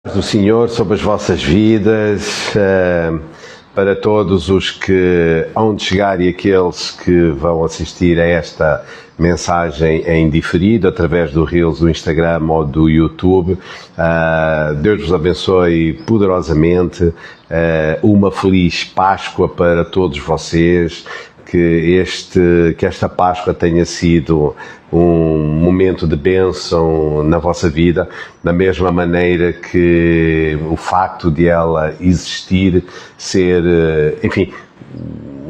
Do Senhor sobre as vossas vidas, para todos os que hão de chegar e aqueles que vão assistir a esta mensagem em diferido através do Reels do Instagram ou do YouTube. Deus vos abençoe poderosamente, uma feliz Páscoa para todos vocês, que esta Páscoa tenha sido um momento de bênção na vossa vida, da mesma maneira que o facto de ela existir ser, enfim,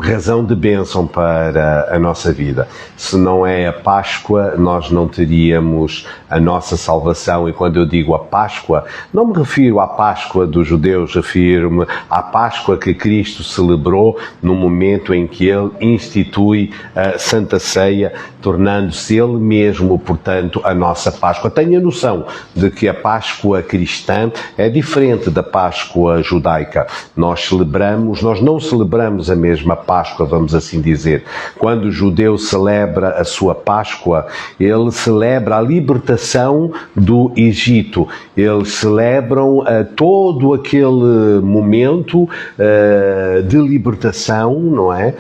razão de bênção para a nossa vida. Se não é a Páscoa, nós não teríamos a nossa salvação. E quando eu digo a Páscoa, não me refiro à Páscoa dos judeus, refiro-me à Páscoa que Cristo celebrou no momento em que Ele institui a Santa Ceia, tornando-se Ele mesmo, portanto, a nossa Páscoa. Tenha noção de que a Páscoa cristã é diferente da Páscoa judaica. Nós não celebramos a mesma Páscoa, vamos assim dizer. Quando o judeu celebra a sua Páscoa, ele celebra a libertação do Egito. Eles celebram todo aquele momento de libertação, não é?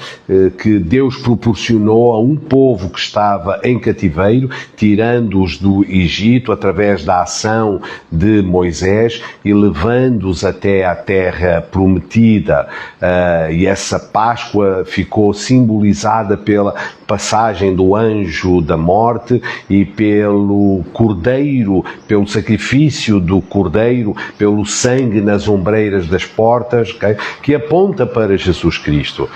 Que Deus proporcionou a um povo que estava em cativeiro, tirando-os do Egito através da ação de Moisés e levando-os até à terra prometida. E essa Páscoa ficou simbolizada pela passagem do anjo da morte e pelo cordeiro, pelo sacrifício do cordeiro, pelo sangue nas ombreiras das portas, okay? Que aponta para Jesus Cristo.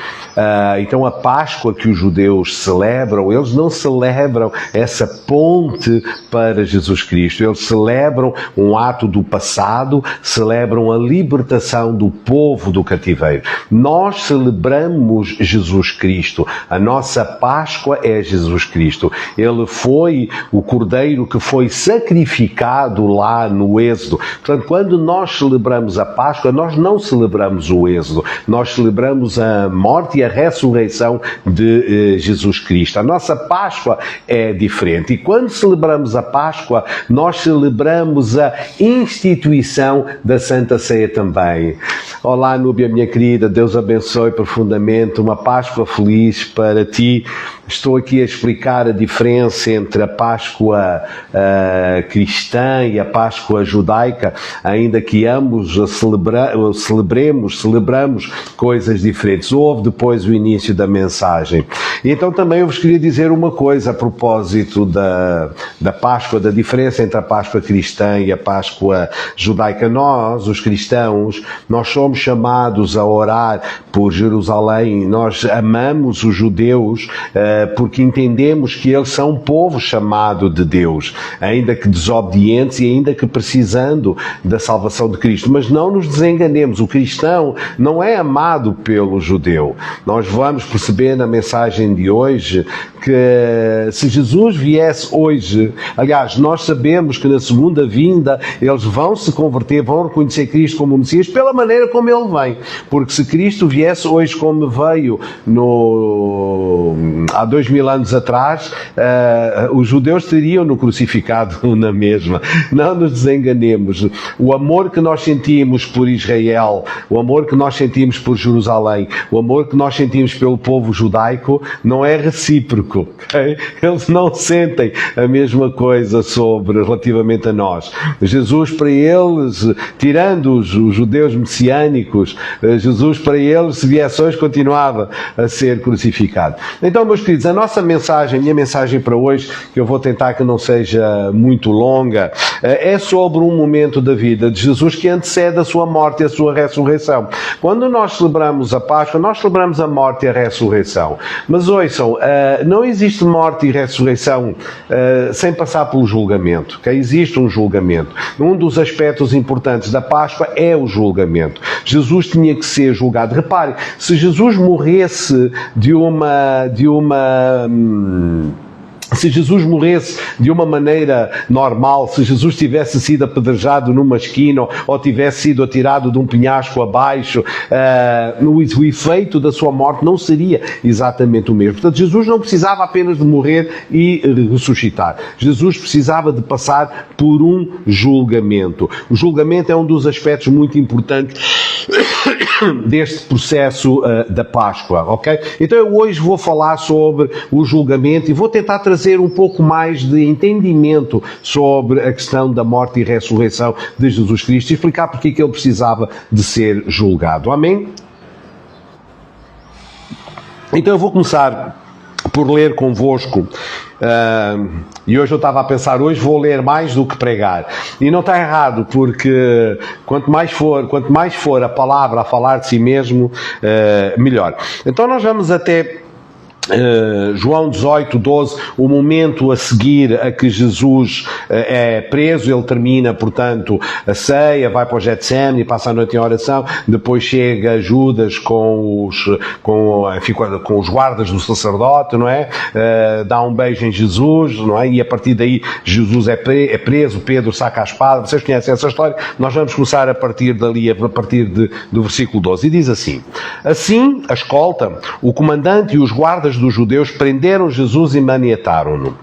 Então a Páscoa que os judeus celebram, eles não celebram essa ponte para Jesus Cristo, eles celebram um ato do passado, celebram a libertação do povo do cativeiro. Nós celebramos Jesus Cristo. A nossa Páscoa é Jesus Cristo. Ele foi o cordeiro que foi sacrificado lá no Êxodo. Portanto, quando nós celebramos a Páscoa, nós não celebramos o Êxodo. Nós celebramos a morte e a ressurreição de Jesus Cristo. A nossa Páscoa é diferente. E quando celebramos a Páscoa, nós celebramos a instituição da Santa Ceia também. Olá, Núbia, minha querida. Deus abençoe profundamente. Uma Páscoa feliz para ti. Estou aqui a explicar a diferença entre a Páscoa cristã e a Páscoa judaica, ainda que ambos celebramos coisas diferentes. Houve depois o início da mensagem. E então também eu vos queria dizer uma coisa a propósito da Páscoa, da diferença entre a Páscoa cristã e a Páscoa judaica. Nós, os cristãos, nós somos chamados a orar por Jerusalém. Nós amamos os judeus porque entendemos que eles são um povo chamado de Deus, ainda que desobedientes e ainda que precisando da salvação de Cristo. Mas não nos desenganemos, o cristão não é amado pelo judeu. Nós vamos perceber na mensagem de hoje que se Jesus viesse hoje, aliás, nós sabemos que na segunda vinda eles vão se converter, vão reconhecer Cristo como o Messias pela maneira como Ele vem. Porque se Cristo viesse hoje como veio há 2000 anos atrás, os judeus teriam-no crucificado na mesma. Não nos desenganemos. O amor que nós sentimos por Israel, o amor que nós sentimos por Jerusalém, o amor que nós sentimos pelo povo judaico não é recíproco. Okay? Eles não sentem a mesma coisa relativamente a nós. Jesus para eles, tirando os judeus messiânicos, Jesus para eles, se viesse hoje, continuava a ser crucificado. Então, meus queridos, a minha mensagem para hoje, que eu vou tentar que não seja muito longa, é sobre um momento da vida de Jesus que antecede a sua morte e a sua ressurreição. Quando nós celebramos a Páscoa, nós celebramos a morte e a ressurreição. Mas ouçam, não existe morte e ressurreição sem passar pelo julgamento. Okay? Existe um julgamento. Um dos aspectos importantes da Páscoa é o julgamento. Jesus tinha que ser julgado. Repare, se Jesus morresse de uma se Jesus morresse de uma maneira normal, se Jesus tivesse sido apedrejado numa esquina ou tivesse sido atirado de um penhasco abaixo, o efeito da sua morte não seria exatamente o mesmo. Portanto, Jesus não precisava apenas de morrer e ressuscitar. Jesus precisava de passar por um julgamento. O julgamento é um dos aspectos muito importantes deste processo da Páscoa, ok? Então eu hoje vou falar sobre o julgamento e vou tentar trazer um pouco mais de entendimento sobre a questão da morte e ressurreição de Jesus Cristo e explicar porque é que ele precisava de ser julgado. Amém? Então eu vou começar por ler convosco. E hoje eu estava a pensar, hoje vou ler mais do que pregar. E não está errado, porque quanto mais for a palavra a falar de si mesmo, melhor. Então nós vamos até João 18, 12, o momento a seguir a que Jesus é preso. Ele termina, portanto, a ceia, vai para o Getsemane, passa a noite em oração, depois chega Judas com os guardas do sacerdote, não é? Dá um beijo em Jesus, não é? E a partir daí Jesus é preso, Pedro saca a espada. Vocês conhecem essa história? Nós vamos começar a partir dali, a partir do versículo 12, e diz assim: assim, a escolta, o comandante e os guardas dos judeus prenderam Jesus e maniataram-no.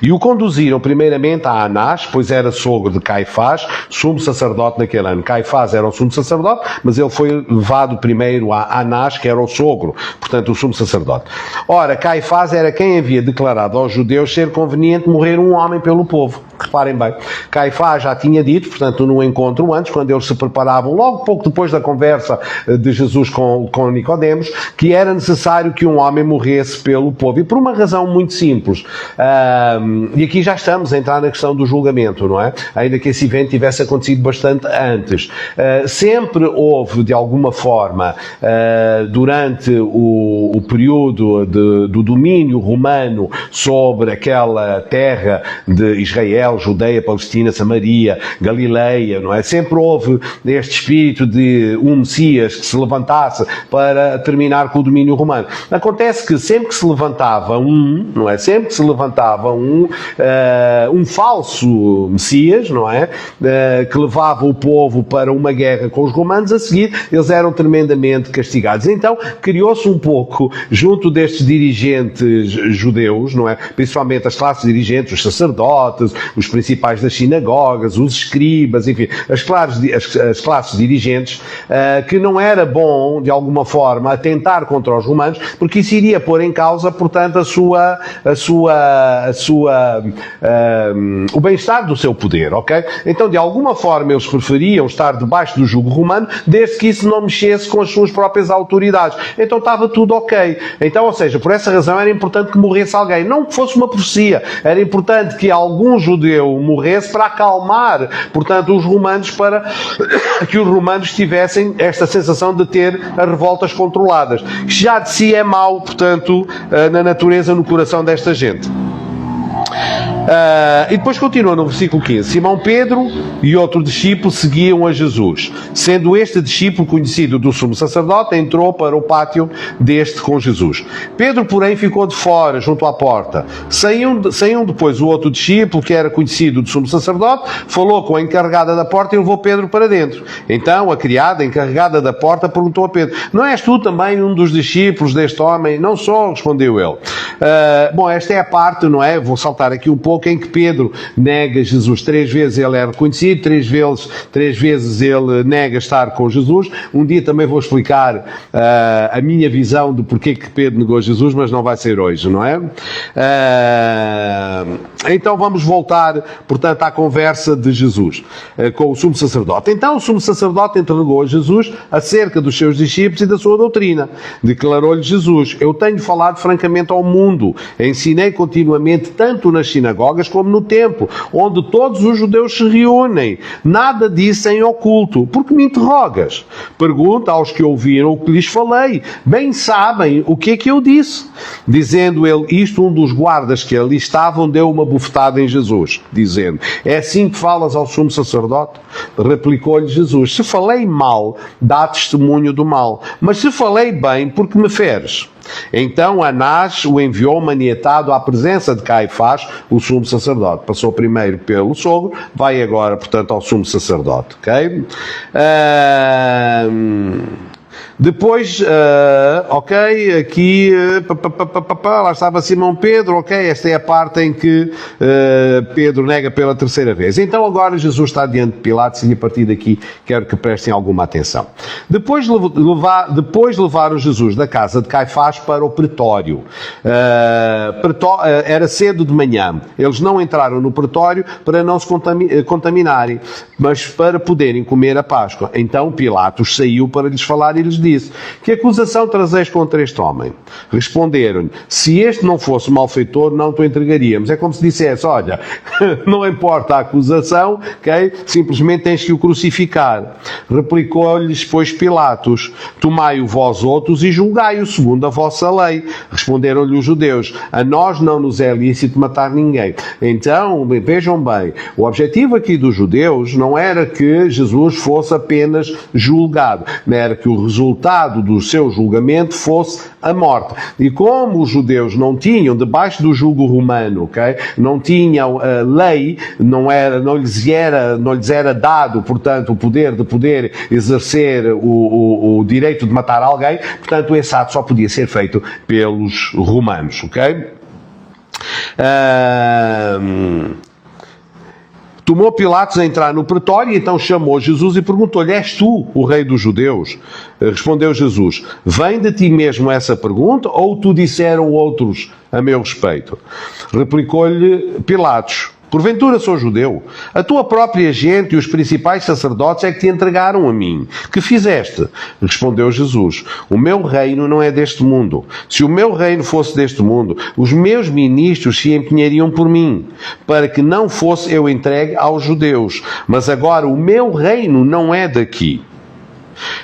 E o conduziram primeiramente a Anás, pois era sogro de Caifás, sumo sacerdote naquele ano. Caifás era o sumo sacerdote, mas ele foi levado primeiro a Anás, que era o sogro, portanto o sumo sacerdote. Ora, Caifás era quem havia declarado aos judeus ser conveniente morrer um homem pelo povo. Reparem bem, Caifás já tinha dito, portanto, num encontro antes, quando eles se preparavam, logo pouco depois da conversa de Jesus com Nicodemos, que era necessário que um homem morresse pelo povo. E por uma razão muito simples. E aqui já estamos a entrar na questão do julgamento, não é? Ainda que esse evento tivesse acontecido bastante antes. Sempre houve, de alguma forma, durante o período do domínio romano sobre aquela terra de Israel, Judeia, Palestina, Samaria, Galileia, não é? Sempre houve este espírito de um Messias que se levantasse para terminar com o domínio romano. Acontece que sempre que se levantava não é? Sempre que se levantava um falso Messias, não é? Que levava o povo para uma guerra com os romanos, a seguir eles eram tremendamente castigados. Então criou-se um pouco, junto destes dirigentes judeus, não é? Principalmente as classes dirigentes, os sacerdotes, os principais das sinagogas, os escribas, enfim, as classes dirigentes, que não era bom, de alguma forma, atentar contra os romanos, porque isso iria pôr em causa, portanto, o bem-estar do seu poder, ok? Então, de alguma forma, eles preferiam estar debaixo do jugo romano, desde que isso não mexesse com as suas próprias autoridades. Então, estava tudo ok. Então, ou seja, por essa razão era importante que morresse alguém. Não que fosse uma profecia. Era importante que algum judeu morresse para acalmar, portanto, os romanos, para que os romanos tivessem esta sensação de ter as revoltas controladas. Que já de si é mau, portanto, na natureza, no coração desta gente. E depois continua no versículo 15. Simão Pedro e outro discípulo seguiam a Jesus. Sendo este discípulo conhecido do sumo sacerdote, entrou para o pátio deste com Jesus. Pedro, porém, ficou de fora, junto à porta. Saiu depois o outro discípulo, que era conhecido do sumo sacerdote, falou com a encarregada da porta e levou Pedro para dentro. Então a criada, encarregada da porta, perguntou a Pedro: não és tu também um dos discípulos deste homem? Não sou, respondeu ele. Bom, esta é a parte, não é? Vou saltar aqui um pouco, em que Pedro nega Jesus. 3 vezes ele é reconhecido, 3 vezes ele nega estar com Jesus. Um dia também vou explicar a minha visão do porquê que Pedro negou Jesus, mas não vai ser hoje, não é? Então vamos voltar, portanto, à conversa de Jesus com o sumo sacerdote. Então o sumo sacerdote interrogou a Jesus acerca dos seus discípulos e da sua doutrina. Declarou-lhe Jesus: eu tenho falado francamente ao mundo, ensinei continuamente tanto nas sinagogas como no templo, onde todos os judeus se reúnem. Nada disse em oculto. Por que me interrogas? Pergunta aos que ouviram o que lhes falei. Bem sabem o que é que eu disse. Dizendo ele isto, um dos guardas que ali estavam deu uma bufetada em Jesus, dizendo: é assim que falas ao sumo sacerdote? Replicou-lhe Jesus: se falei mal, dá testemunho do mal. Mas se falei bem, por que me feres? Então Anás o enviou maniatado à presença de Caifás, o sumo sacerdote. Passou primeiro pelo sogro, vai agora, portanto, ao sumo sacerdote. Ok? Depois, aqui, lá estava Simão Pedro, esta é a parte em que Pedro nega pela terceira vez. Então agora Jesus está diante de Pilatos e a partir daqui quero que prestem alguma atenção. Depois levaram Jesus da casa de Caifás para o pretório. Era cedo de manhã. Eles não entraram no pretório para não se contaminarem, mas para poderem comer a Páscoa. Então Pilatos saiu para lhes falar e lhes disse: que acusação trazeis contra este homem? Responderam-lhe: se este não fosse malfeitor, não te o entregaríamos. É como se dissesse: olha, não importa a acusação, ok? Simplesmente tens que o crucificar. Replicou-lhes, pois, Pilatos: tomai-o vós outros e julgai-o segundo a vossa lei. Responderam-lhe os judeus: a nós não nos é lícito matar ninguém. Então, vejam bem, o objetivo aqui dos judeus não era que Jesus fosse apenas julgado, não era que o resultado do seu julgamento fosse a morte. E como os judeus não tinham, debaixo do jugo romano, okay, não tinham lei, não lhes era dado, portanto, o poder de poder exercer o direito de matar alguém, portanto, esse ato só podia ser feito pelos romanos, ok? Tomou Pilatos a entrar no pretório e então chamou Jesus e perguntou-lhe: és tu o rei dos judeus? Respondeu Jesus: vem de ti mesmo essa pergunta ou tu disseram outros a meu respeito? Replicou-lhe Pilatos: porventura sou judeu? A tua própria gente e os principais sacerdotes é que te entregaram a mim. Que fizeste? Respondeu Jesus: o meu reino não é deste mundo. Se o meu reino fosse deste mundo, os meus ministros se empenhariam por mim, para que não fosse eu entregue aos judeus. Mas agora o meu reino não é daqui.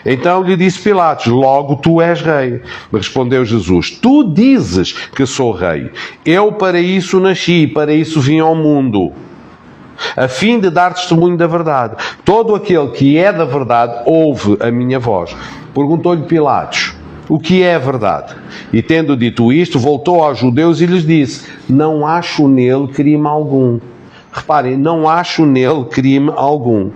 Então lhe disse Pilatos: logo tu és rei. Respondeu Jesus: tu dizes que sou rei. Eu para isso nasci, para isso vim ao mundo, a fim de dar testemunho da verdade. Todo aquele que é da verdade ouve a minha voz. Perguntou-lhe Pilatos: o que é a verdade? E tendo dito isto, voltou aos judeus e lhes disse: não acho nele crime algum. Reparem, não acho nele crime algum.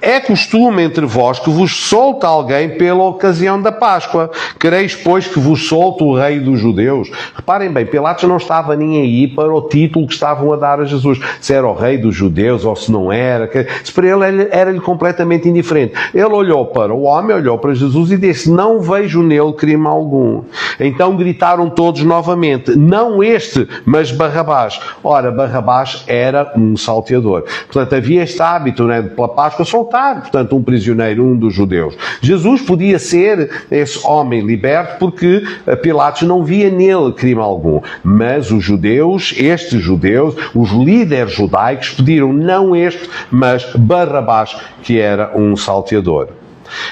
É costume entre vós que vos solte alguém pela ocasião da Páscoa. Quereis, pois, que vos solte o rei dos judeus? Reparem bem, Pilatos não estava nem aí para o título que estavam a dar a Jesus. Se era o rei dos judeus ou se não era. Se para ele era-lhe completamente indiferente. Ele olhou para o homem, olhou para Jesus e disse: não vejo nele crime algum. Então gritaram todos novamente: não este, mas Barrabás. Ora, Barrabás era um salteador. Portanto, havia este hábito, né, de pela Páscoa soltar, portanto, um prisioneiro, um dos judeus. Jesus podia ser esse homem liberto porque Pilatos não via nele crime algum. Mas os judeus, estes judeus, os líderes judaicos, pediram não este, mas Barrabás, que era um salteador.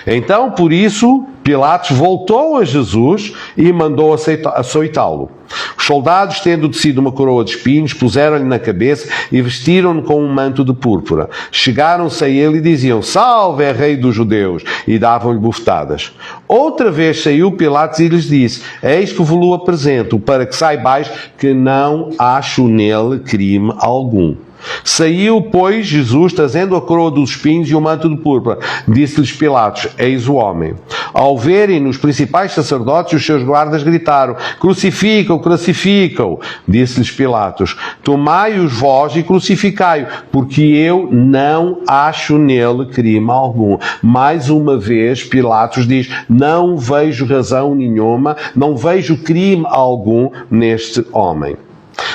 Então, por isso, Pilatos voltou a Jesus e mandou açoitá-lo. Os soldados, tendo tecido uma coroa de espinhos, puseram-lhe na cabeça e vestiram-no com um manto de púrpura. Chegaram-se a ele e diziam: salve, é rei dos judeus! E davam-lhe bufetadas. Outra vez saiu Pilatos e lhes disse: eis que vos apresento, para que saibais que não acho nele crime algum. Saiu, pois, Jesus, trazendo a coroa dos espinhos e o manto de púrpura. Disse-lhes Pilatos: eis o homem. Ao verem-no, os principais sacerdotes e os seus guardas gritaram: crucificam, crucificam. Disse-lhes Pilatos: tomai-os vós e crucificai-o, porque eu não acho nele crime algum. Mais uma vez, Pilatos diz: não vejo razão nenhuma, não vejo crime algum neste homem.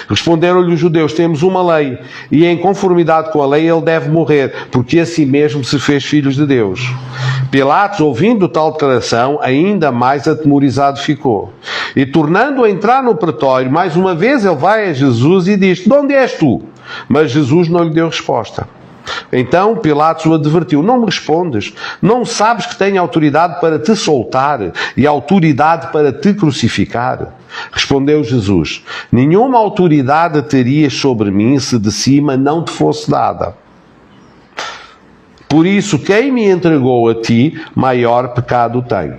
Responderam-lhe os judeus: temos uma lei, e em conformidade com a lei ele deve morrer, porque assim mesmo se fez filho de Deus. Pilatos, ouvindo tal declaração, ainda mais atemorizado ficou. E tornando a entrar no pretório, mais uma vez ele vai a Jesus e diz: de onde és tu? Mas Jesus não lhe deu resposta. Então Pilatos o advertiu: não me respondes? Não sabes que tenho autoridade para te soltar e autoridade para te crucificar? Respondeu Jesus: nenhuma autoridade terias sobre mim se de cima não te fosse dada. Por isso, quem me entregou a ti, maior pecado tem.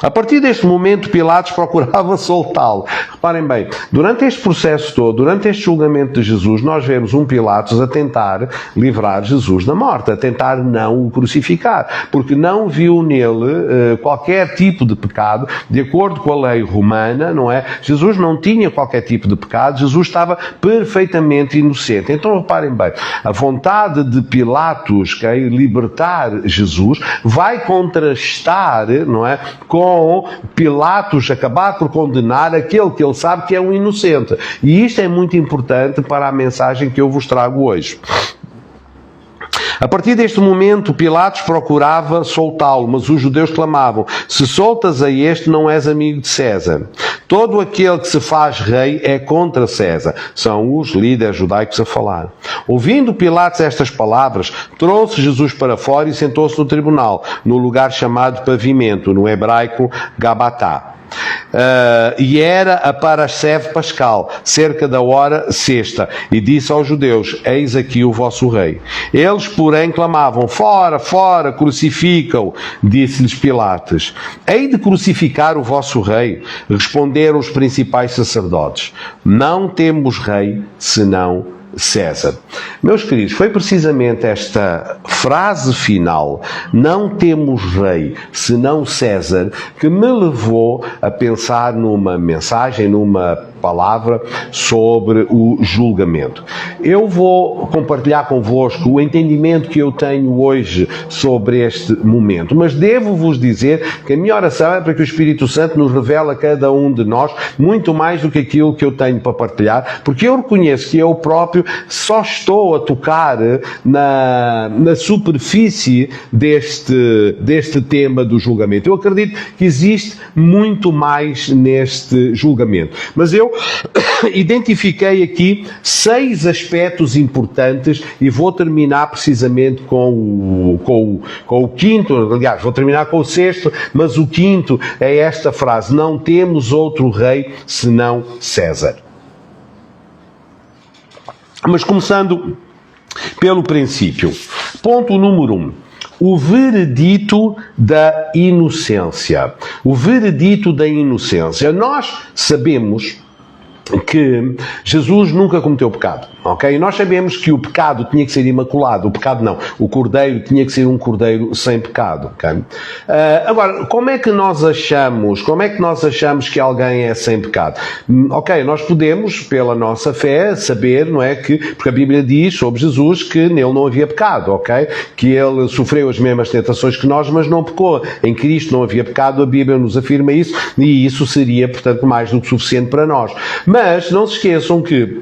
A partir deste momento, Pilatos procurava soltá-lo. Reparem bem, durante este processo todo, durante este julgamento de Jesus, nós vemos um Pilatos a tentar livrar Jesus da morte, a tentar não o crucificar, porque não viu nele qualquer tipo de pecado, de acordo com a lei romana, não é? Jesus não tinha qualquer tipo de pecado, Jesus estava perfeitamente inocente. Então, reparem bem, a vontade de Pilatos em libertar Jesus vai contrastar, não é, com Pilatos acabar por condenar aquele que ele sabe que é um inocente. E isto é muito importante para a mensagem que eu vos trago hoje. A partir deste momento, Pilatos procurava soltá-lo, mas os judeus clamavam: se soltas a este, não és amigo de César. Todo aquele que se faz rei é contra César. São os líderes judaicos a falar. Ouvindo Pilatos estas palavras, trouxe Jesus para fora e sentou-se no tribunal, no lugar chamado Pavimento, no hebraico Gabatá. E era a Parasceve Pascal, cerca da hora sexta, e disse aos judeus: eis aqui o vosso rei. Eles, porém, clamavam: fora, fora, crucifica-o. Disse-lhes Pilatos: hei de crucificar o vosso rei? Responderam os principais sacerdotes: não temos rei senão César. Meus queridos, foi precisamente esta frase final, não temos rei senão César, que me levou a pensar numa mensagem, numa palavra sobre o julgamento. Eu vou compartilhar convosco o entendimento que eu tenho hoje sobre este momento, mas devo-vos dizer que a minha oração é para que o Espírito Santo nos revele a cada um de nós muito mais do que aquilo que eu tenho para partilhar, porque eu reconheço que eu próprio só estou a tocar na superfície deste tema do julgamento. Eu acredito que existe muito mais neste julgamento, mas eu identifiquei aqui 6 aspectos importantes e vou terminar precisamente com o quinto, aliás, vou terminar com o 6º, mas o quinto é esta frase: não temos outro rei senão César. Mas começando pelo princípio. Ponto número 1. O veredito da inocência. O veredito da inocência. Nós sabemos que Jesus nunca cometeu pecado, ok? E nós sabemos que o pecado tinha que ser imaculado, o pecado não, o cordeiro tinha que ser um cordeiro sem pecado, ok? Agora, como é que nós achamos que alguém é sem pecado? Ok, nós podemos, pela nossa fé, saber, não é, que, porque a Bíblia diz sobre Jesus que nele não havia pecado, ok? Que ele sofreu as mesmas tentações que nós, mas não pecou. Em Cristo não havia pecado, a Bíblia nos afirma isso, e isso seria, portanto, mais do que suficiente para nós. Mas não se esqueçam que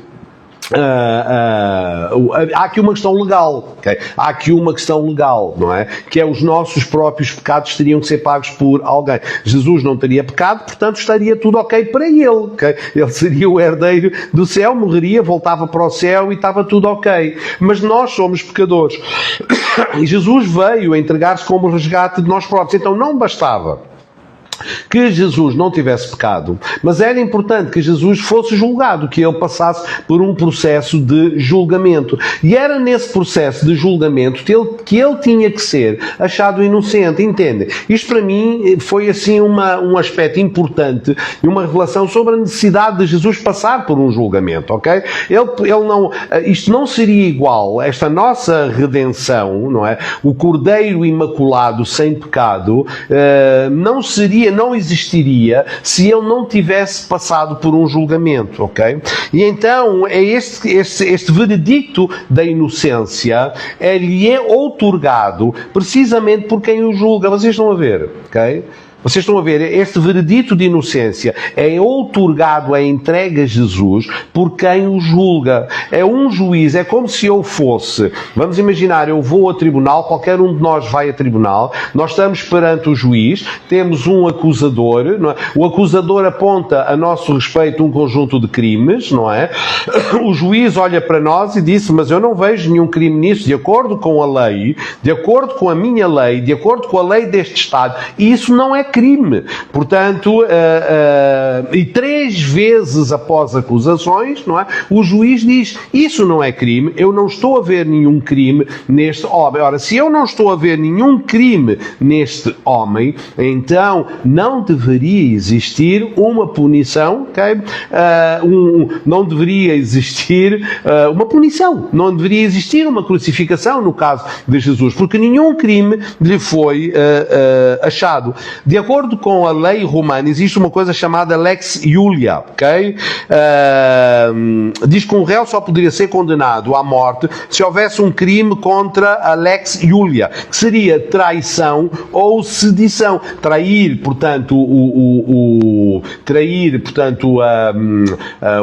há aqui uma questão legal, okay? Há aqui uma questão legal, não é? Que é os nossos próprios pecados teriam que ser pagos por alguém. Jesus não teria pecado, portanto estaria tudo ok para ele, okay? Ele seria o herdeiro do céu, morreria, voltava para o céu e estava tudo ok. Mas nós somos pecadores. E Jesus veio a entregar-se como resgate de nós próprios. Então não bastava que Jesus não tivesse pecado, mas era importante que Jesus fosse julgado, que ele passasse por um processo de julgamento. E era nesse processo de julgamento que ele tinha que ser achado inocente, entendem? Isto para mim foi assim um aspecto importante e uma revelação sobre a necessidade de Jesus passar por um julgamento, ok? Isto não seria igual, esta nossa redenção, não é? O Cordeiro Imaculado sem pecado, não existiria se ele não tivesse passado por um julgamento, ok? E então é este veredicto da inocência lhe é outorgado precisamente por quem o julga. Vocês estão a ver, ok? Vocês estão a ver, este veredito de inocência é outorgado, é entregue a Jesus por quem o julga. É um juiz, é como se eu fosse, vamos imaginar, eu vou a tribunal, qualquer um de nós vai a tribunal, nós estamos perante o juiz, temos um acusador, não é? O acusador aponta a nosso respeito um conjunto de crimes, não é? O juiz olha para nós e diz: mas eu não vejo nenhum crime nisso, de acordo com a lei, de acordo com a minha lei, de acordo com a lei deste Estado, e isso não é crime. Portanto, e 3 vezes após acusações, não é? O juiz diz, isso não é crime, eu não estou a ver nenhum crime neste homem. Ora, se eu não estou a ver nenhum crime neste homem, então não deveria existir uma punição, ok? Não deveria existir uma punição, não deveria existir uma crucificação no caso de Jesus, porque nenhum crime lhe foi achado. De acordo com a lei romana, existe uma coisa chamada Lex Julia, ok? Diz que um réu só poderia ser condenado à morte se houvesse um crime contra a Lex Julia, que seria traição ou sedição. Trair, portanto,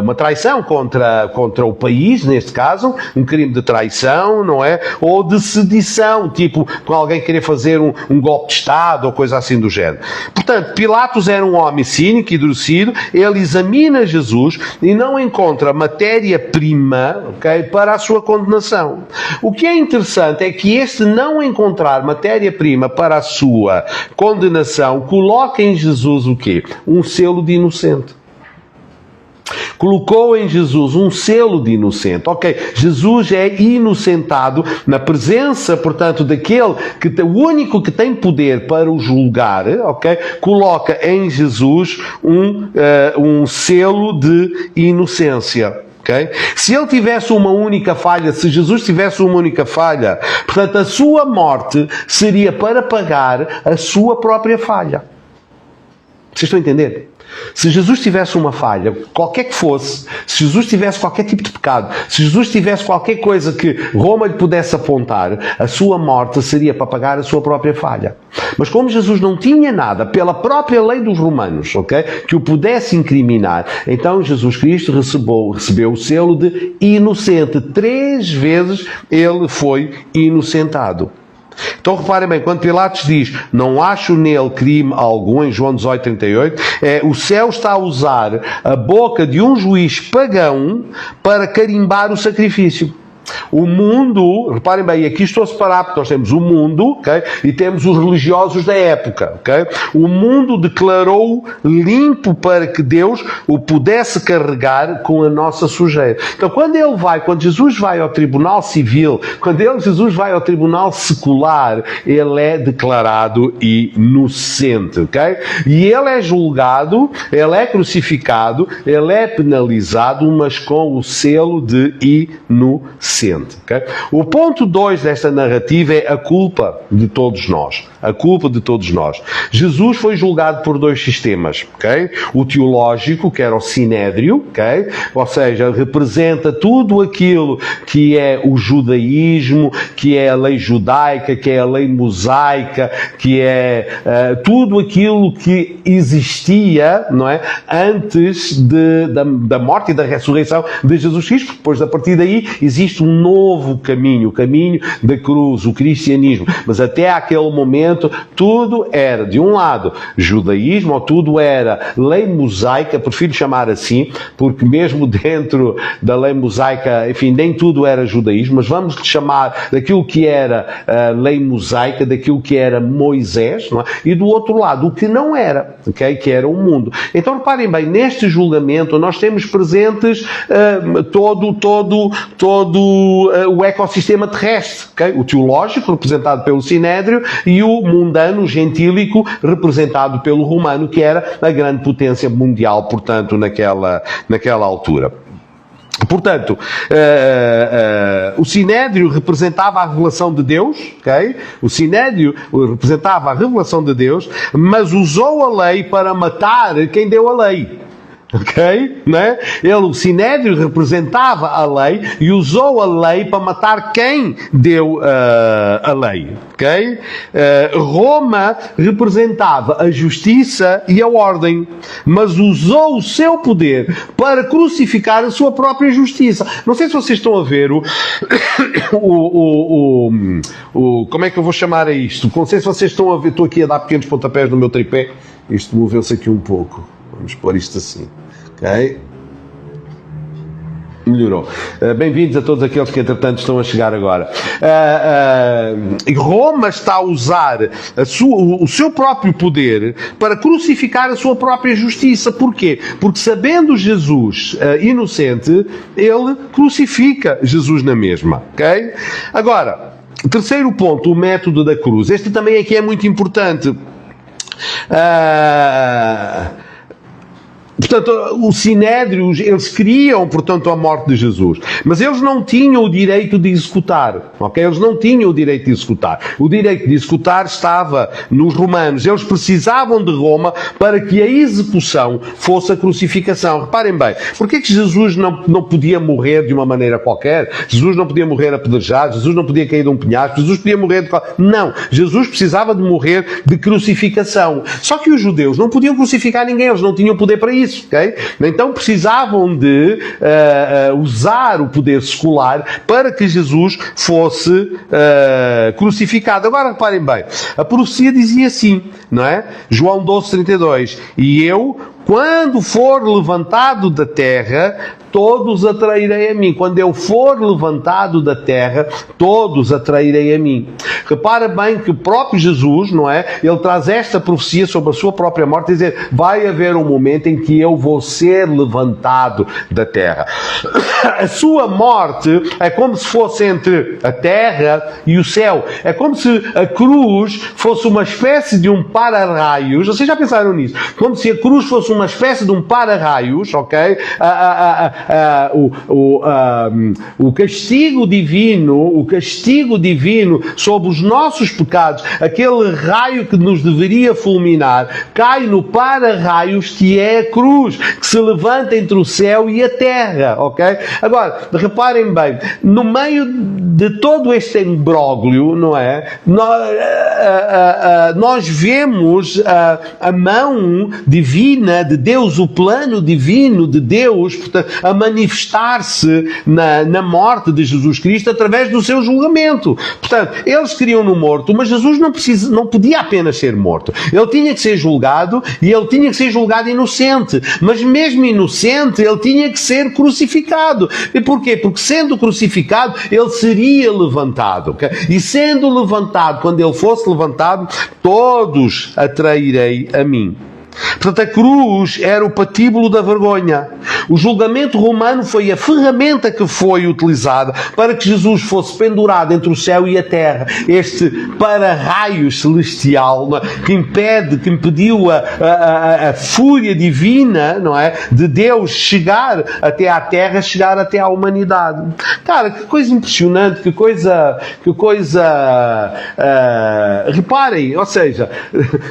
uma traição contra o país, neste caso, um crime de traição, não é? Ou de sedição, tipo, com alguém querer fazer um golpe de Estado ou coisa assim do género. Portanto, Pilatos era um homem cínico e endurecido, ele examina Jesus e não encontra matéria-prima, okay, para a sua condenação. O que é interessante é que este não encontrar matéria-prima para a sua condenação coloca em Jesus o quê? Um selo de inocente. Colocou em Jesus um selo de inocente. Ok, Jesus é inocentado na presença, portanto, daquele o único que tem poder para o julgar, ok? Coloca em Jesus um selo de inocência. Okay? Se ele tivesse uma única falha, se Jesus tivesse uma única falha, portanto, a sua morte seria para pagar a sua própria falha. Vocês estão a entender? Se Jesus tivesse uma falha, qualquer que fosse, se Jesus tivesse qualquer tipo de pecado, se Jesus tivesse qualquer coisa que Roma lhe pudesse apontar, a sua morte seria para pagar a sua própria falha. Mas como Jesus não tinha nada, pela própria lei dos romanos, okay, que o pudesse incriminar, então Jesus Cristo recebeu o selo de inocente. 3 vezes ele foi inocentado. Então reparem bem, quando Pilatos diz não acho nele crime algum, em João 18:38, o céu está a usar a boca de um juiz pagão para carimbar o sacrifício. O mundo, reparem bem, aqui estou a separar, porque nós temos o mundo, okay, e temos os religiosos da época. Okay? O mundo declarou limpo para que Deus o pudesse carregar com a nossa sujeira. Então, quando Jesus vai ao tribunal civil, Jesus vai ao tribunal secular, ele é declarado inocente. Okay? E ele é julgado, ele é crucificado, ele é penalizado, mas com o selo de inocente. Okay? O ponto 2 desta narrativa é a culpa de todos nós. A culpa de todos nós. Jesus foi julgado por 2 sistemas. Okay? O teológico, que era o sinédrio, okay? Ou seja, representa tudo aquilo que é o judaísmo, que é a lei judaica, que é a lei mosaica, que é tudo aquilo que existia, não é? Antes da morte e da ressurreição de Jesus Cristo. Depois, a partir daí, existe um novo caminho, o caminho da cruz, o cristianismo. Mas até aquele momento, tudo era, de um lado, judaísmo, ou tudo era lei mosaica, prefiro chamar assim, porque mesmo dentro da lei mosaica, enfim, nem tudo era judaísmo, mas vamos chamar daquilo que era lei mosaica, daquilo que era Moisés, não é? E do outro lado, o que não era, okay? Que era o mundo. Então, reparem bem, neste julgamento nós temos presentes todo o ecossistema terrestre, okay? O teológico, representado pelo sinédrio, e o mundano, gentílico, representado pelo romano, que era a grande potência mundial, portanto, naquela altura. Portanto, o sinédrio representava a revelação de Deus, okay? O sinédrio representava a revelação de Deus, mas usou a lei para matar quem deu a lei. Ok? Né? O sinédrio representava a lei e usou a lei para matar quem deu a lei. Ok? Roma representava a justiça e a ordem, mas usou o seu poder para crucificar a sua própria justiça. Não sei se vocês estão a ver como é que eu vou chamar a isto? Não sei se vocês estão a ver, estou aqui a dar pequenos pontapés no meu tripé. Isto moveu-se aqui um pouco. Vamos pôr isto assim. Ok? Melhorou. Bem-vindos a todos aqueles que, entretanto, estão a chegar agora. Roma está a usar o seu próprio poder para crucificar a sua própria justiça. Porquê? Porque, sabendo Jesus inocente, ele crucifica Jesus na mesma. Ok? Agora, terceiro ponto, o método da cruz. Este também aqui é muito importante. Portanto, os sinédrios, eles queriam, portanto, a morte de Jesus. Mas eles não tinham o direito de executar. Ok? Eles não tinham o direito de executar. O direito de executar estava nos romanos. Eles precisavam de Roma para que a execução fosse a crucificação. Reparem bem, porquê que Jesus não podia morrer de uma maneira qualquer? Jesus não podia morrer apedrejado, Jesus não podia cair de um penhasco, Jesus podia morrer de... Não, Jesus precisava de morrer de crucificação. Só que os judeus não podiam crucificar ninguém, eles não tinham poder para isso. Okay? Então precisavam de usar o poder secular para que Jesus fosse crucificado. Agora reparem bem, a profecia dizia assim, não é? João 12:32, e eu, quando for levantado da terra, todos atrairei a mim. Quando eu for levantado da terra, todos atrairei a mim. Repara bem que o próprio Jesus, não é? Ele traz esta profecia sobre a sua própria morte, dizer, vai haver um momento em que eu vou ser levantado da terra. A sua morte é como se fosse entre a terra e o céu. É como se a cruz fosse uma espécie de um para-raios. Vocês já pensaram nisso? Como se a cruz fosse uma espécie de um para-raios, ok? O castigo divino sobre os nossos pecados, aquele raio que nos deveria fulminar, cai no para-raios que é a cruz, que se levanta entre o céu e a terra, ok? Agora, reparem bem, no meio de todo este imbróglio, não é? Nós vemos a mão divina de Deus, o plano divino de Deus, portanto, a manifestar-se na morte de Jesus Cristo através do seu julgamento. Portanto, eles queriam-no morto, mas Jesus não podia apenas ser morto. Ele tinha que ser julgado e ele tinha que ser julgado inocente. Mas mesmo inocente, ele tinha que ser crucificado. E porquê? Porque sendo crucificado, ele seria levantado. Okay? E sendo levantado, quando ele fosse levantado, todos atrairei a mim. Portanto, a cruz era o patíbulo da vergonha. O julgamento romano foi a ferramenta que foi utilizada para que Jesus fosse pendurado entre o céu e a terra. Este para-raios celestial, não é? que impediu a fúria divina, não é? de Deus chegar até à terra, chegar até à humanidade. Cara, que coisa impressionante, que coisa... reparem, ou seja,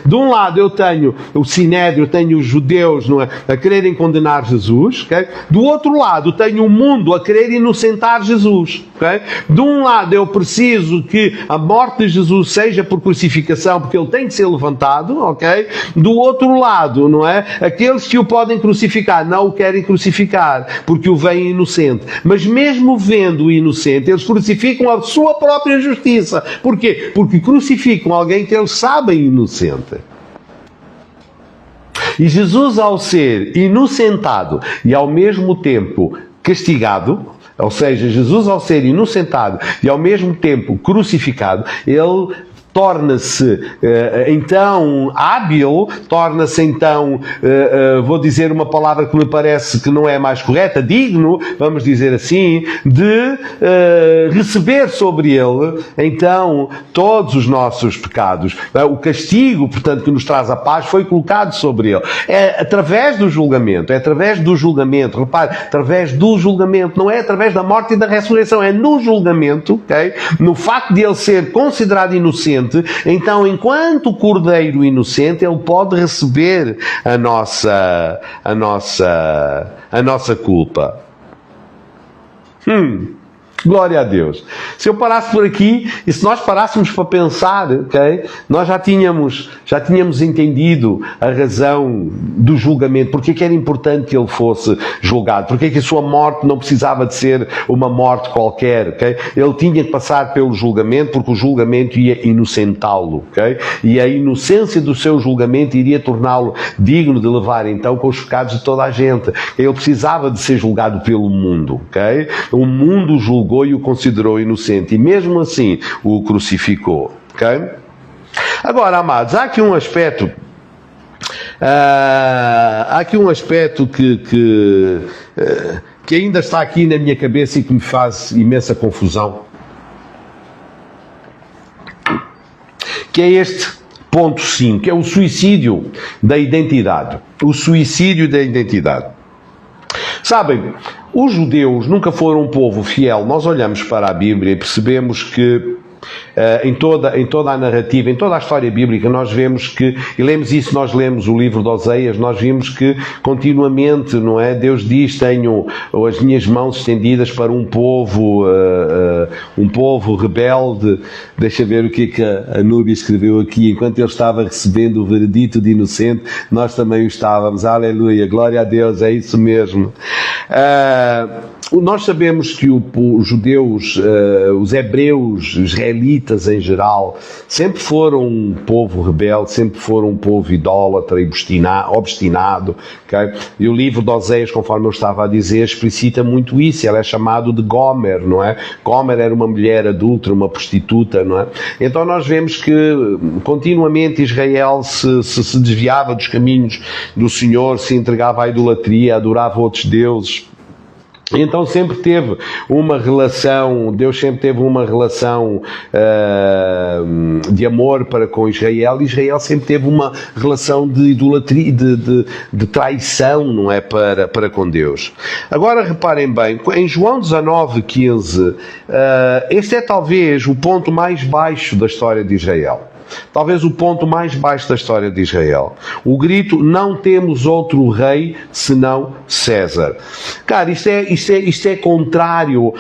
de um lado eu tenho o Sinédrio, tenho os judeus, não é? a quererem condenar Jesus, okay? Do outro lado tenho o mundo a querer inocentar Jesus. Okay? De um lado eu preciso que a morte de Jesus seja por crucificação, porque ele tem que ser levantado, ok? Do outro lado, não é? Aqueles que o podem crucificar não o querem crucificar, porque o veem inocente. Mas mesmo vendo o inocente, eles crucificam a sua própria justiça. Porquê? Porque crucificam alguém que eles sabem inocente. E Jesus, ao ser inocentado e ao mesmo tempo castigado, ou seja, Jesus, ao ser inocentado e ao mesmo tempo crucificado, ele torna-se então hábil, torna-se então, vou dizer uma palavra que me parece que não é mais correta, digno, vamos dizer assim, de receber sobre ele então todos os nossos pecados. O castigo, portanto, que nos traz a paz foi colocado sobre ele. É através do julgamento, repare, através do julgamento, não é através da morte e da ressurreição, é no julgamento, ok? No facto de ele ser considerado inocente. Então, enquanto cordeiro inocente, ele pode receber a nossa culpa. Glória a Deus. Se eu parasse por aqui, e se nós parássemos para pensar, ok? Nós já tínhamos entendido a razão do julgamento, porque é que era importante que ele fosse julgado, porque é que a sua morte não precisava de ser uma morte qualquer, ok? Ele tinha que passar pelo julgamento, porque o julgamento ia inocentá-lo, ok? E a inocência do seu julgamento iria torná-lo digno de levar, então, com os pecados de toda a gente. Ele precisava de ser julgado pelo mundo, ok? O mundo julgou e o considerou inocente, e mesmo assim o crucificou, ok? Agora, amados, há aqui um aspecto que ainda está aqui na minha cabeça e que me faz imensa confusão, que é este ponto 5, que é o suicídio da identidade. O suicídio da identidade. Sabem, os judeus nunca foram um povo fiel. Nós olhamos para a Bíblia e percebemos que em toda a narrativa, em toda a história bíblica, nós vemos que, e lemos isso, nós lemos o livro de Oséias, nós vimos que continuamente, não é? Deus diz: tenho as minhas mãos estendidas para um povo rebelde. Deixa ver o que a Núbia escreveu aqui. Enquanto ele estava recebendo o veredito de inocente, nós também o estávamos. Aleluia, glória a Deus, é isso mesmo. Nós sabemos que os judeus, os hebreus, os israelitas em geral, sempre foram um povo rebelde, sempre foram um povo idólatra e obstinado. Okay? E o livro de Oséias, conforme eu estava a dizer, explicita muito isso. Ele é chamado de Gomer, não é? Gomer era uma mulher adulta, uma prostituta, não é? Então nós vemos que continuamente Israel se desviava dos caminhos do Senhor, se entregava à idolatria, adorava outros deuses. Então sempre teve uma relação, Deus sempre teve uma relação de amor para com Israel, e Israel sempre teve uma relação de idolatria, de traição, não é, para com Deus. Agora reparem bem, em João 19:15, este é talvez o ponto mais baixo da história de Israel. Talvez o ponto mais baixo da história de Israel. O grito: não temos outro rei senão César. Cara, isto é contrário.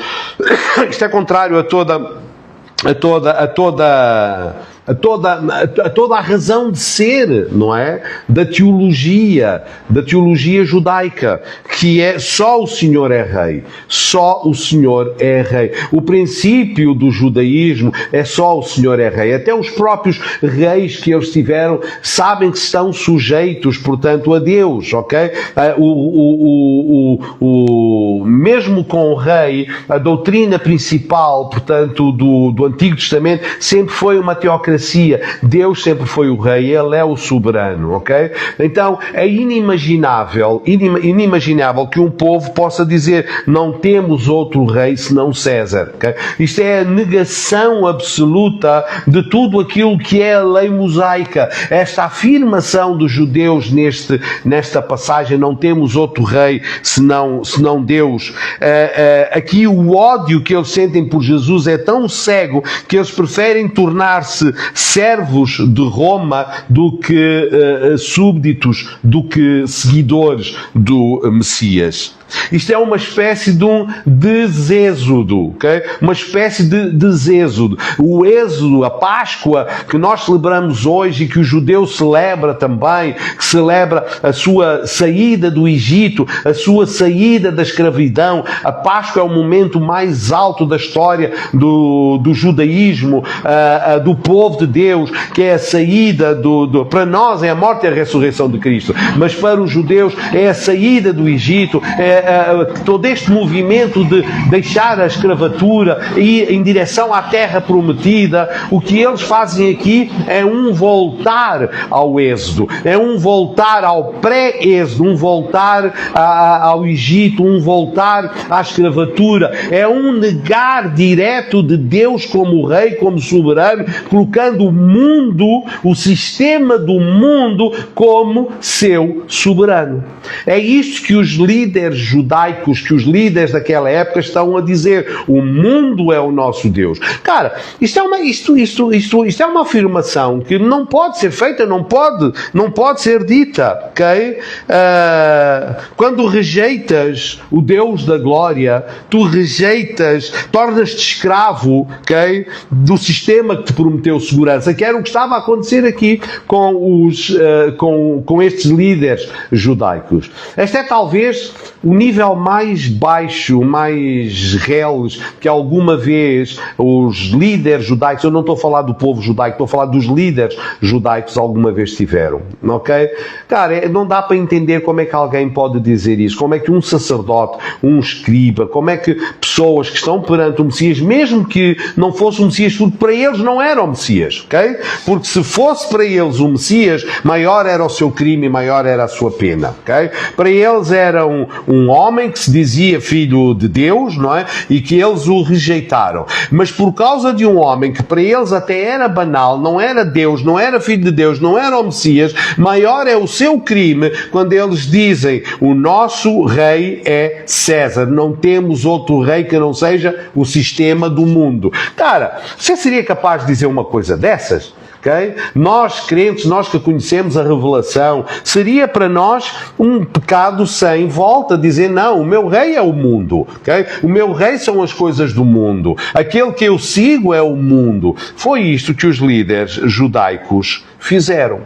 Isto é contrário a toda a razão de ser, não é? Da teologia judaica, que é só o Senhor é rei, só o Senhor é rei. O princípio do judaísmo é só o Senhor é rei. Até os próprios reis que eles tiveram sabem que estão sujeitos, portanto, a Deus, ok? Mesmo com o rei, a doutrina principal, portanto, do Antigo Testamento sempre foi uma teocracia. Deus sempre foi o rei, Ele é o soberano, ok? Então é inimaginável que um povo possa dizer: não temos outro rei senão César, okay? Isto é a negação absoluta de tudo aquilo que é a lei mosaica. Esta afirmação dos judeus nesta passagem: não temos outro rei senão Deus. Aqui o ódio que eles sentem por Jesus é tão cego que eles preferem tornar-se servos de Roma do que súbditos, do que seguidores do Messias. Isto é uma espécie de um desêxodo, ok? Uma espécie de desêxodo. O êxodo, a Páscoa que nós celebramos hoje e que o judeu celebra também, que celebra a sua saída do Egito, a sua saída da escravidão. A Páscoa é o momento mais alto da história do judaísmo, do povo de Deus, que é a saída para nós é a morte e a ressurreição de Cristo, mas para os judeus é a saída do Egito, todo este movimento de deixar a escravatura e ir em direção à terra prometida. O que eles fazem aqui é um voltar ao êxodo, é um voltar ao pré-êxodo, um voltar ao Egito, um voltar à escravatura, é um negar direto de Deus como rei, como soberano, colocando o mundo, o sistema do mundo como seu soberano. É isto que os líderes judaicos que os líderes daquela época estão a dizer. O mundo é o nosso Deus. Cara, isto é uma afirmação que não pode ser feita, não pode ser dita, ok? Quando rejeitas o Deus da glória, tu rejeitas, tornas-te escravo, ok? Do sistema que te prometeu segurança, que era o que estava a acontecer aqui com estes líderes judaicos. Este é talvez o nível mais baixo, mais reles que alguma vez os líderes judaicos, eu não estou a falar do povo judaico, estou a falar dos líderes judaicos alguma vez tiveram, ok? Cara, não dá para entender como é que alguém pode dizer isso, como é que um sacerdote, um escriba, como é que pessoas que estão perante o Messias, mesmo que não fosse o Messias, porque para eles não era o Messias, ok? Porque se fosse para eles o Messias, maior era o seu crime e maior era a sua pena, ok? Para eles era um homem que se dizia filho de Deus, não é? E que eles o rejeitaram. Mas por causa de um homem que para eles até era banal, não era Deus, não era filho de Deus, não era o Messias, maior é o seu crime quando eles dizem: o nosso rei é César, não temos outro rei que não seja o sistema do mundo. Cara, você seria capaz de dizer uma coisa dessas? Okay? Nós, crentes, nós que conhecemos a revelação, seria para nós um pecado sem volta dizer: não, o meu rei é o mundo, okay? O meu rei são as coisas do mundo, aquele que eu sigo é o mundo. Foi isto que os líderes judaicos fizeram.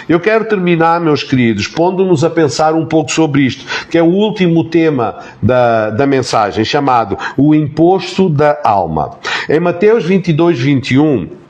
Eu quero terminar, meus queridos, pondo-nos a pensar um pouco sobre isto, que é o último tema da mensagem, chamado o imposto da alma. Em Mateus 22, 21,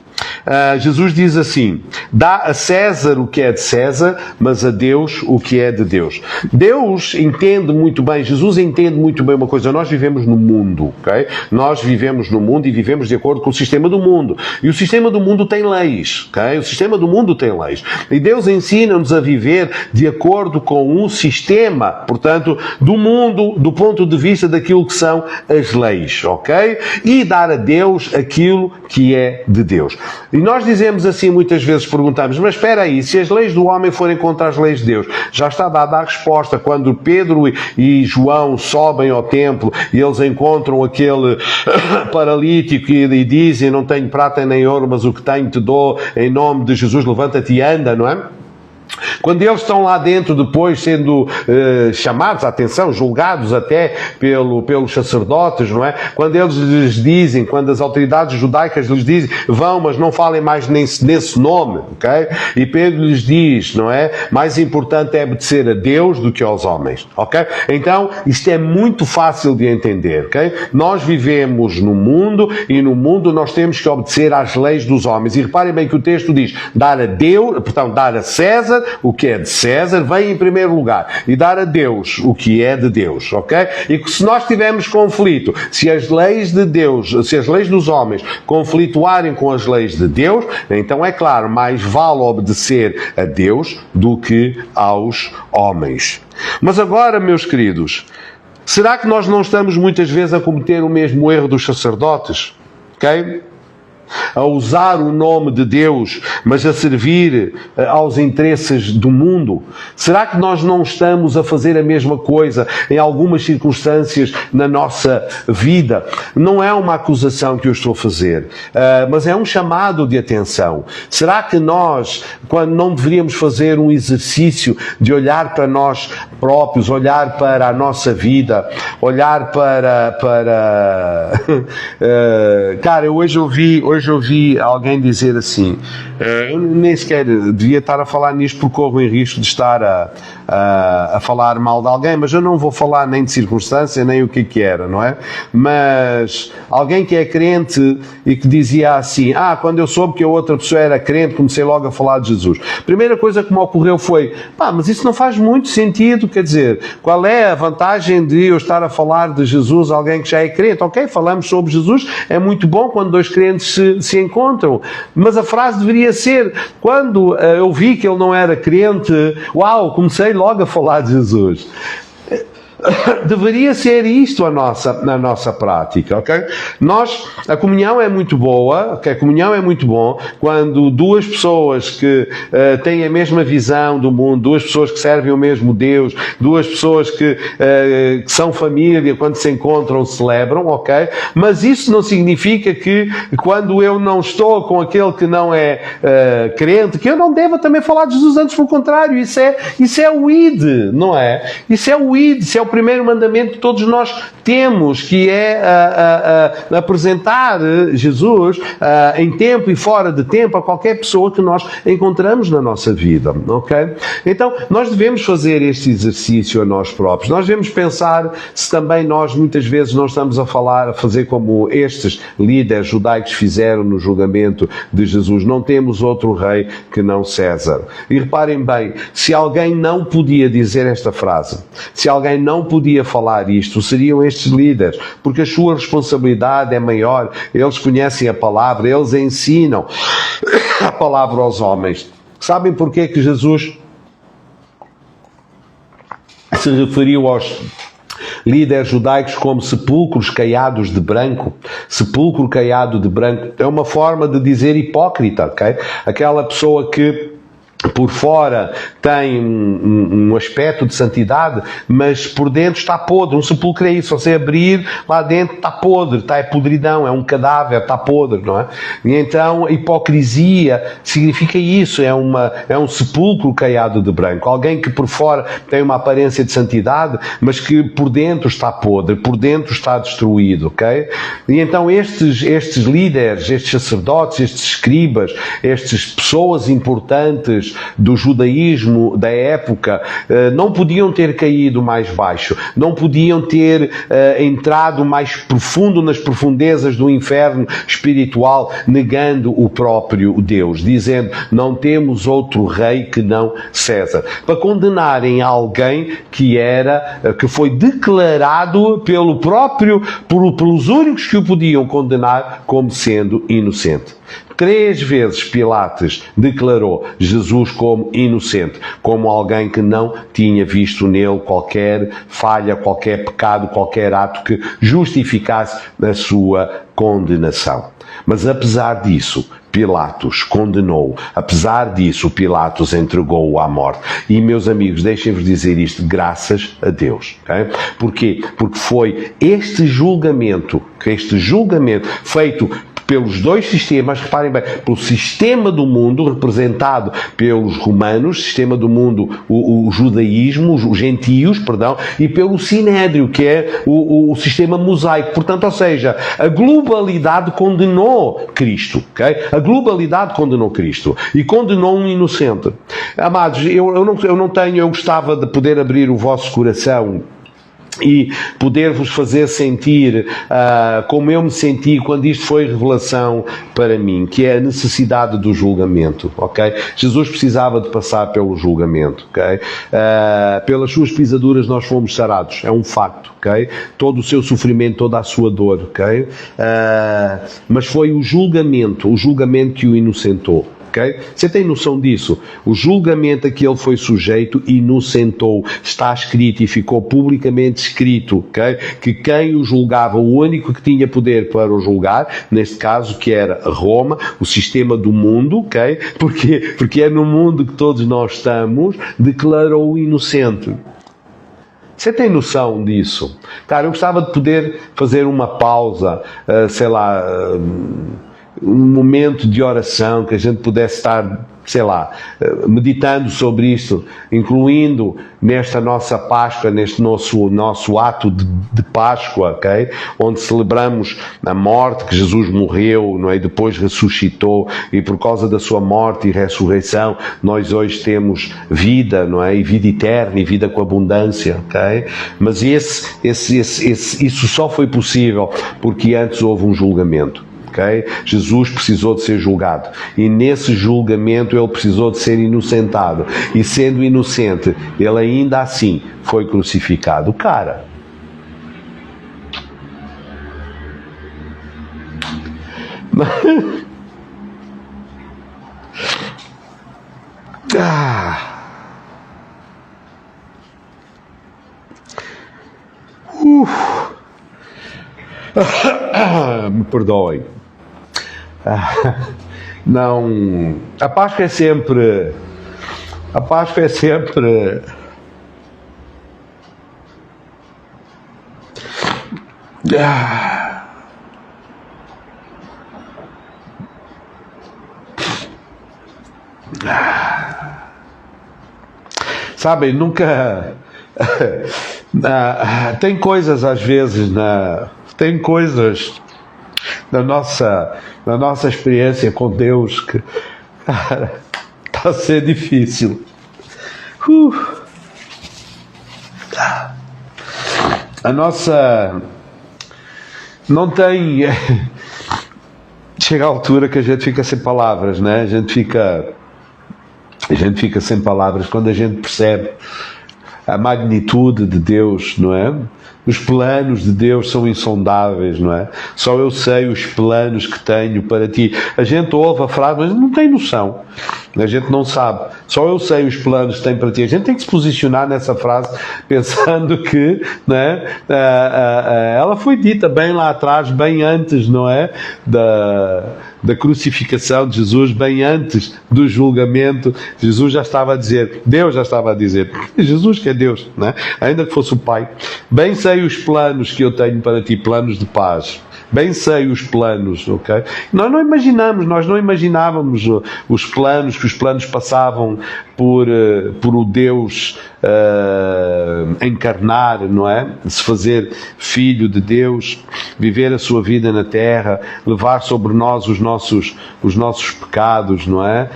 Jesus diz assim: dá a César o que é de César, mas a Deus o que é de Deus. Deus entende muito bem, Jesus entende muito bem uma coisa: nós vivemos no mundo, ok? Nós vivemos no mundo e vivemos de acordo com o sistema do mundo. E o sistema do mundo tem leis, ok? O sistema do mundo tem leis. E Deus ensina-nos a viver de acordo com um sistema, portanto, do mundo, do ponto de vista daquilo que são as leis, ok? E dar a Deus aquilo que é de Deus. E nós dizemos assim muitas vezes, perguntamos: mas espera aí, se as leis do homem forem contra as leis de Deus? Já está dada a resposta. Quando Pedro e João sobem ao templo e eles encontram aquele paralítico e dizem: não tenho prata nem ouro, mas o que tenho te dou, em nome de Jesus, levanta-te e anda, não é? Quando eles estão lá dentro, depois sendo chamados a atenção, julgados até pelos sacerdotes, não é? Quando eles lhes dizem, quando as autoridades judaicas lhes dizem: vão, mas não falem mais nesse nome, ok? E Pedro lhes diz, não é? Mais importante é obedecer a Deus do que aos homens, ok? Então, isto é muito fácil de entender, ok? Nós vivemos no mundo e no mundo nós temos que obedecer às leis dos homens. E reparem bem que o texto diz: dar a Deus, portanto, dar a César o que é de César, vem em primeiro lugar, e dar a Deus o que é de Deus, ok? E que se nós tivermos conflito, se as leis de Deus, se as leis dos homens conflituarem com as leis de Deus, então é claro, mais vale obedecer a Deus do que aos homens. Mas agora, meus queridos, será que nós não estamos muitas vezes a cometer o mesmo erro dos sacerdotes, ok? A usar o nome de Deus, mas a servir aos interesses do mundo? Será que nós não estamos a fazer a mesma coisa em algumas circunstâncias na nossa vida? Não é uma acusação que eu estou a fazer, mas é um chamado de atenção. Será que nós, quando não deveríamos fazer um exercício de olhar para nós próprios, olhar para a nossa vida, olhar para... Cara, eu hoje ouvi alguém dizer assim: eu nem sequer devia estar a falar nisto porque corro em risco de estar a falar mal de alguém, mas eu não vou falar nem de circunstância, nem o que era, não é? Mas alguém que é crente e que dizia assim: quando eu soube que a outra pessoa era crente, comecei logo a falar de Jesus. Primeira coisa que me ocorreu foi: mas isso não faz muito sentido, quer dizer, qual é a vantagem de eu estar a falar de Jesus a alguém que já é crente? Ok, falamos sobre Jesus, é muito bom quando dois crentes se encontram, mas a frase deveria ser: quando eu vi que ele não era crente, comecei logo a falar de Jesus. Deveria ser isto a nossa prática, ok? A comunhão é muito boa, ok? A comunhão é muito bom quando duas pessoas que têm a mesma visão do mundo, duas pessoas que servem o mesmo Deus, duas pessoas que são família, quando se encontram, celebram, ok? Mas isso não significa que quando eu não estou com aquele que não é crente, que eu não deva também falar de Jesus. Antes, pelo contrário, isso é o ID, não é? Isso é o ID, isso é o primeiro mandamento que todos nós temos, que é apresentar Jesus em tempo e fora de tempo a qualquer pessoa que nós encontramos na nossa vida, ok? Então, nós devemos fazer este exercício a nós próprios. Nós devemos pensar se também nós muitas vezes não estamos a fazer como estes líderes judaicos fizeram no julgamento de Jesus. Não temos outro rei que não César. E reparem bem, se alguém não podia dizer esta frase, se alguém não podia falar isto, seriam estes líderes, porque a sua responsabilidade é maior, eles conhecem a palavra, eles ensinam a palavra aos homens. Sabem porquê que Jesus se referiu aos líderes judaicos como sepulcros caiados de branco? Sepulcro caiado de branco é uma forma de dizer hipócrita, ok? Aquela pessoa que por fora tem um aspecto de santidade, mas por dentro está podre. Um sepulcro é isso. Se você abrir, lá dentro está podre, é podridão, é um cadáver, está podre, não é? E então, hipocrisia significa isso. É um sepulcro caiado de branco. Alguém que por fora tem uma aparência de santidade, mas que por dentro está podre, por dentro está destruído, ok? E então estes líderes, estes sacerdotes, estes escribas, estas pessoas importantes do judaísmo da época, não podiam ter caído mais baixo, não podiam ter entrado mais profundo nas profundezas do inferno espiritual, negando o próprio Deus, dizendo, não temos outro rei que não César, para condenarem alguém que foi declarado pelos únicos que o podiam condenar como sendo inocente. 3 vezes Pilatos declarou Jesus como inocente, como alguém que não tinha visto nele qualquer falha, qualquer pecado, qualquer ato que justificasse a sua condenação. Mas apesar disso, Pilatos condenou. Apesar disso, Pilatos entregou-o à morte. E, meus amigos, deixem-vos dizer isto, graças a Deus. Okay? Porquê? Porque foi este julgamento feito pelos dois sistemas, reparem bem, pelo sistema do mundo, representado pelos romanos, sistema do mundo, o judaísmo, os gentios, perdão, e pelo sinédrio, que é o sistema mosaico. Portanto, ou seja, a globalidade condenou Cristo, ok? A globalidade condenou Cristo e condenou um inocente. Amados, eu gostava de poder abrir o vosso coração e poder-vos fazer sentir como eu me senti quando isto foi revelação para mim, que é a necessidade do julgamento, ok? Jesus precisava de passar pelo julgamento, ok? Pelas suas pisaduras nós fomos sarados, é um facto, ok? Todo o seu sofrimento, toda a sua dor, ok? Mas foi o julgamento que o inocentou. Okay? Você tem noção disso? O julgamento a que ele foi sujeito inocentou. Está escrito e ficou publicamente escrito, okay? Que quem o julgava, o único que tinha poder para o julgar, neste caso que era Roma, o sistema do mundo, okay? Porque é no mundo que todos nós estamos, declarou-o inocente. Você tem noção disso? Cara, eu gostava de poder fazer uma pausa, um momento de oração, que a gente pudesse estar, meditando sobre isto, incluindo nesta nossa Páscoa, neste nosso ato de Páscoa, ok? Onde celebramos a morte, que Jesus morreu, não é? E depois ressuscitou, e por causa da sua morte e ressurreição, nós hoje temos vida, não é? E vida eterna, e vida com abundância, ok? Mas isso só foi possível porque antes houve um julgamento. Okay? Jesus precisou de ser julgado e nesse julgamento ele precisou de ser inocentado e sendo inocente ele ainda assim foi crucificado. Cara, Me perdoem. Não, a Páscoa é sempre sabem, nunca tem coisas às vezes tem coisas na nossa experiência com Deus que está a ser difícil. A nossa não tem chega a altura que a gente fica sem palavras, né? A gente fica sem palavras quando a gente percebe a magnitude de Deus, não é? Os planos de Deus são insondáveis, não é? Só eu sei os planos que tenho para ti. A gente ouve a frase, mas não tem noção. A gente não sabe. Só eu sei os planos que tenho para ti. A gente tem que se posicionar nessa frase pensando que, não é? Ela foi dita bem lá atrás, bem antes, não é? Da crucificação de Jesus, bem antes do julgamento. Jesus já estava a dizer, Deus já estava a dizer, Jesus que é Deus, não é? Ainda que fosse o Pai. Bem sei os planos que eu tenho para ti, planos de paz. Bem sei os planos, ok? Nós não imaginávamos os planos, que os planos passavam por o Deus encarnar, não é? Se fazer filho de Deus, viver a sua vida na terra, levar sobre nós os nossos pecados, não é?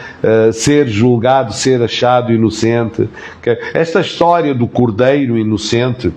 Ser julgado, ser achado inocente. Okay? Esta história do Cordeiro inocente,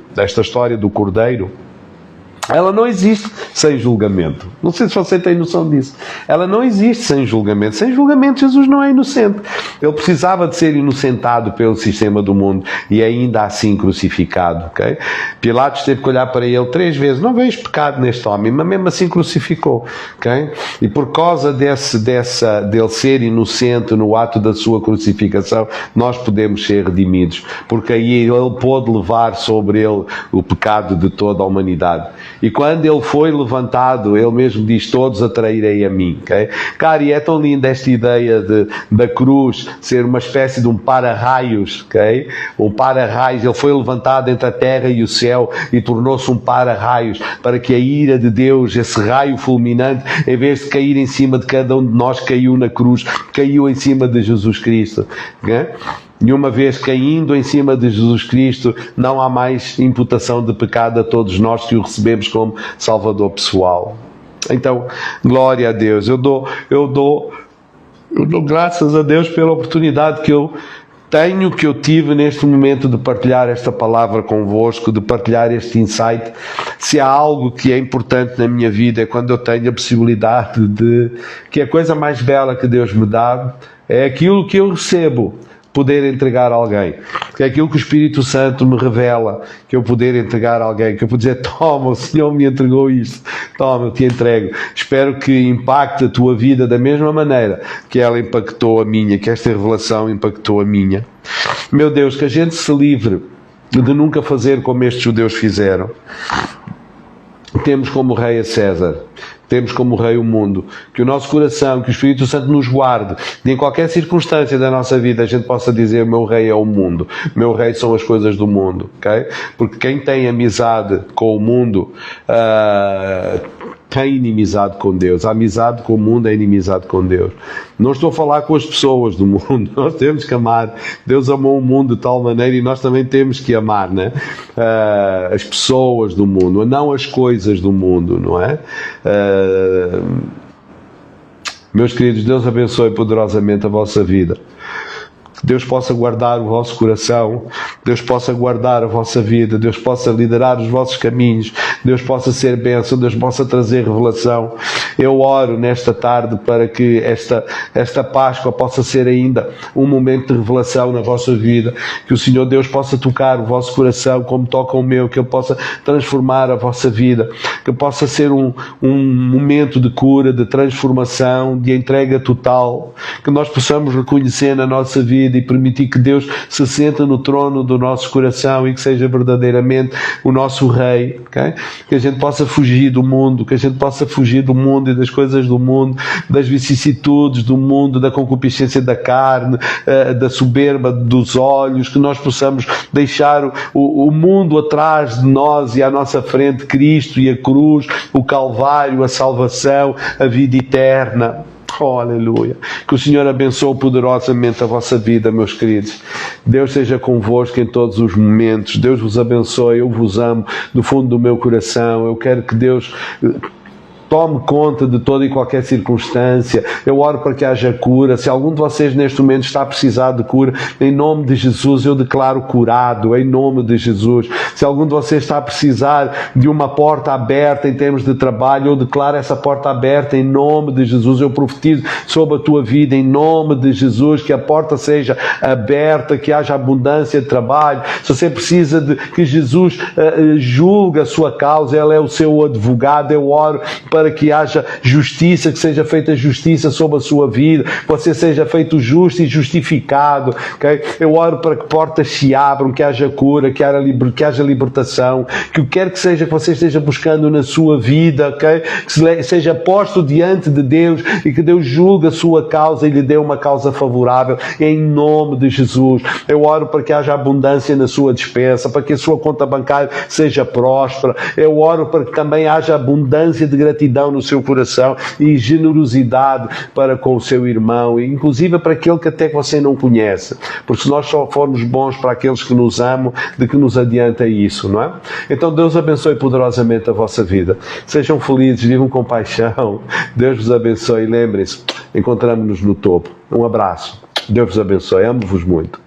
ela não existe sem julgamento. Não sei se você tem noção disso. Ela não existe sem julgamento. Sem julgamento, Jesus não é inocente. Ele precisava de ser inocentado pelo sistema do mundo e ainda assim crucificado. Okay? Pilatos teve que olhar para ele 3 vezes. Não vejo pecado neste homem, mas mesmo assim crucificou. Okay? E por causa dele ser inocente no ato da sua crucificação, nós podemos ser redimidos. Porque aí ele pôde levar sobre ele o pecado de toda a humanidade. E quando ele foi levantado, ele mesmo diz, todos atrairei a mim. Okay? Cara, e é tão linda esta ideia da cruz ser uma espécie de um para-raios. Okay? Um para-raios. Ele foi levantado entre a terra e o céu e tornou-se um para-raios para que a ira de Deus, esse raio fulminante, em vez de cair em cima de cada um de nós, caiu na cruz, caiu em cima de Jesus Cristo. Okay? E uma vez caindo em cima de Jesus Cristo, não há mais imputação de pecado a todos nós que o recebemos como Salvador pessoal. Então, glória a Deus. Eu dou graças a Deus pela oportunidade que eu tive neste momento de partilhar esta palavra convosco, de partilhar este insight. Se há algo que é importante na minha vida é quando eu tenho a possibilidade que a coisa mais bela que Deus me dá é aquilo que eu recebo, poder entregar a alguém, que é aquilo que o Espírito Santo me revela, que eu poder entregar a alguém, que eu poder dizer, toma, o Senhor me entregou isto, toma, eu te entrego. Espero que impacte a tua vida da mesma maneira que ela impactou a minha, que esta revelação impactou a minha. Meu Deus, que a gente se livre de nunca fazer como estes judeus fizeram. Temos como rei a César. Temos como rei o mundo. Que o nosso coração, que o Espírito Santo nos guarde, de em qualquer circunstância da nossa vida a gente possa dizer, meu rei é o mundo, meu rei são as coisas do mundo, ok? Porque quem tem amizade com o mundo tem inimizade com Deus. A amizade com o mundo é inimizade com Deus. Não estou a falar com as pessoas do mundo. Nós temos que amar. Deus amou o mundo de tal maneira e nós também temos que amar, né? As pessoas do mundo, não as coisas do mundo, não é? Meus queridos, Deus abençoe poderosamente a vossa vida. Que Deus possa guardar o vosso coração, Deus possa guardar a vossa vida, Deus possa liderar os vossos caminhos, Deus possa ser bênção, Deus possa trazer revelação Eu oro nesta tarde para que esta Páscoa possa ser ainda um momento de revelação na vossa vida, que o Senhor Deus possa tocar o vosso coração como toca o meu, que Ele possa transformar a vossa vida, que possa ser um momento de cura, de transformação, de entrega total, que nós possamos reconhecer na nossa vida e permitir que Deus se sente no trono do nosso coração e que seja verdadeiramente o nosso Rei, okay? Que a gente possa fugir do mundo, que a gente possa fugir do mundo e das coisas do mundo, das vicissitudes do mundo, da concupiscência da carne, da soberba dos olhos, que nós possamos deixar o mundo atrás de nós e à nossa frente Cristo e a cruz, o Calvário, a salvação, a vida eterna. Oh, aleluia. Que o Senhor abençoe poderosamente a vossa vida, meus queridos. Deus seja convosco em todos os momentos. Deus vos abençoe. Eu vos amo do fundo do meu coração. Eu quero que Deus tome conta de toda e qualquer circunstância. Eu oro para que haja cura. Se algum de vocês neste momento está a precisar de cura, em nome de Jesus eu declaro curado, em nome de Jesus. Se algum de vocês está a precisar de uma porta aberta em termos de trabalho, eu declaro essa porta aberta em nome de Jesus. Eu profetizo sobre a tua vida em nome de Jesus, que a porta seja aberta, que haja abundância de trabalho. Se você precisa de que Jesus julgue a sua causa, Ele é o seu advogado, eu oro para que haja justiça, que seja feita justiça sobre a sua vida, que você seja feito justo e justificado, okay? Eu oro para que portas se abram, que haja cura, que haja libertação, que o que quer que seja que você esteja buscando na sua vida, okay? Que seja posto diante de Deus e que Deus julgue a sua causa e lhe dê uma causa favorável, em nome de Jesus. Eu oro para que haja abundância na sua despensa, para que a sua conta bancária seja próspera. Eu oro para que também haja abundância de gratidão no seu coração e generosidade para com o seu irmão, e inclusive para aquele que até você não conhece, porque se nós só formos bons para aqueles que nos amam, de que nos adianta isso, não é? Então Deus abençoe poderosamente a vossa vida. Sejam felizes, vivam com paixão. Deus vos abençoe e lembrem-se, encontramos-nos no topo. Um abraço. Deus vos abençoe. Amo-vos muito.